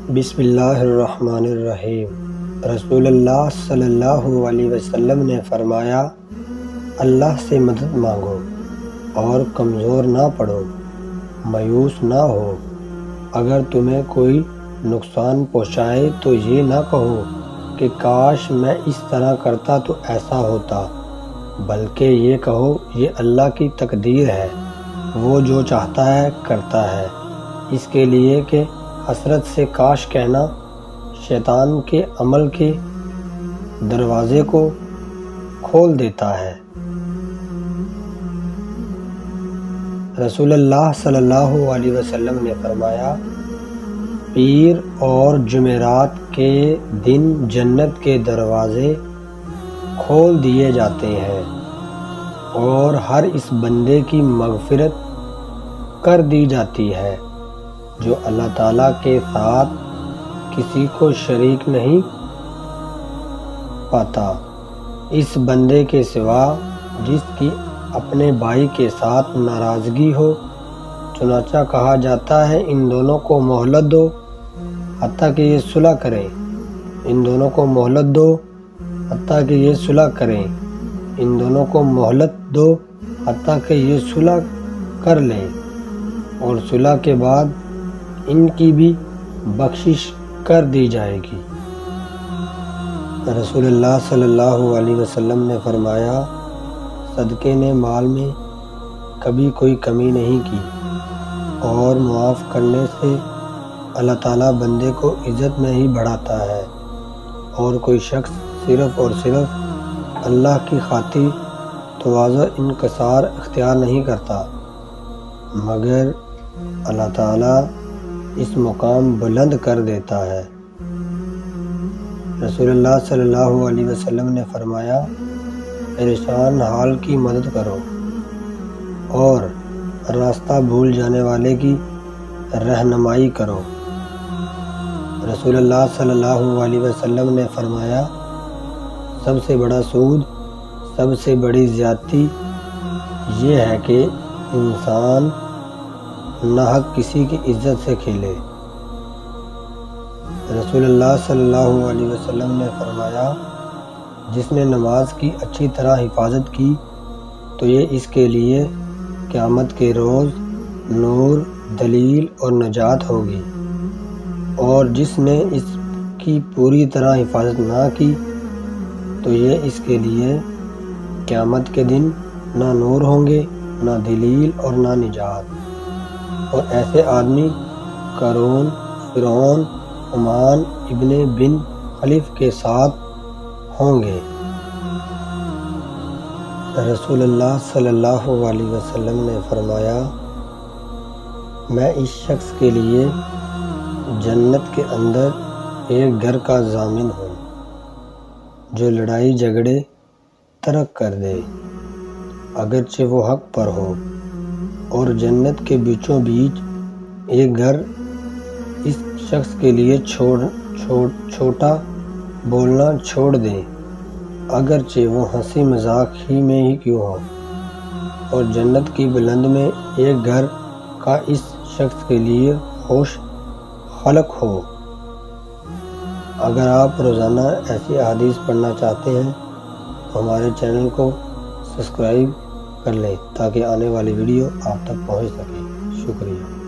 بسم اللہ الرحمن الرحیم۔ رسول اللہ صلی اللہ علیہ وسلم نے فرمایا، اللہ سے مدد مانگو اور کمزور نہ پڑو، مایوس نہ ہو۔ اگر تمہیں کوئی نقصان پہنچائے تو یہ نہ کہو کہ کاش میں اس طرح کرتا تو ایسا ہوتا، بلکہ یہ کہو یہ اللہ کی تقدیر ہے، وہ جو چاہتا ہے کرتا ہے۔ اس کے لیے کہ حسرت سے کاش کہنا شیطان کے عمل کے دروازے کو کھول دیتا ہے۔ رسول اللہ صلی اللہ علیہ وسلم نے فرمایا، پیر اور جمعرات کے دن جنت کے دروازے کھول دیے جاتے ہیں اور ہر اس بندے کی مغفرت کر دی جاتی ہے جو اللہ تعالیٰ کے ساتھ کسی کو شریک نہیں پاتا، اس بندے کے سوا جس کی اپنے بھائی کے ساتھ ناراضگی ہو۔ چنانچہ کہا جاتا ہے ان دونوں کو مہلت دو حتیٰ کہ یہ صلح کریں، ان دونوں کو مہلت دو حتیٰ کہ یہ صلح کریں، ان دونوں کو مہلت دو حتیٰ کہ یہ صلح کر لیں، اور صلح کے بعد ان کی بھی بخشش کر دی جائے گی۔ رسول اللہ صلی اللہ علیہ وسلم نے فرمایا، صدقے نے مال میں کبھی کوئی کمی نہیں کی، اور معاف کرنے سے اللہ تعالیٰ بندے کو عزت میں ہی بڑھاتا ہے، اور کوئی شخص صرف اور صرف اللہ کی خاطر تواضع انکسار اختیار نہیں کرتا، مگر اللہ تعالیٰ اس مقام بلند کر دیتا ہے۔ رسول اللہ صلی اللہ علیہ وسلم نے فرمایا، پریشان حال کی مدد کرو اور راستہ بھول جانے والے کی رہنمائی کرو۔ رسول اللہ صلی اللہ علیہ وسلم نے فرمایا، سب سے بڑا سود، سب سے بڑی زیادتی یہ ہے کہ انسان ناحق کسی کی عزت سے کھیلے۔ رسول اللہ صلی اللہ علیہ وسلم نے فرمایا، جس نے نماز کی اچھی طرح حفاظت کی تو یہ اس کے لیے قیامت کے روز نور، دلیل اور نجات ہوگی، اور جس نے اس کی پوری طرح حفاظت نہ کی تو یہ اس کے لیے قیامت کے دن نہ نور ہوں گے، نہ دلیل اور نہ نجات۔ اور ایسے آدمی قارون، فرعون، حامان ابن بن خلف کے ساتھ ہوں گے۔ رسول اللہ صلی اللہ علیہ وسلم نے فرمایا، میں اس شخص کے لیے جنت کے اندر ایک گھر کا ضامن ہوں جو لڑائی جھگڑے ترک کر دے، اگرچہ وہ حق پر ہو، اور جنت کے بیچوں بیچ ایک گھر اس شخص کے لیے چھوٹا بولنا چھوڑ دے، اگرچہ وہ ہنسی مذاق ہی میں ہی کیوں ہو، اور جنت کی بلند میں ایک گھر کا اس شخص کے لیے خوش خلق ہو۔ اگر آپ روزانہ ایسی احادیث پڑھنا چاہتے ہیں تو ہمارے چینل کو سبسکرائب کر لیں تاکہ آنے والی ویڈیو آپ تک پہنچ سکے۔ شکریہ۔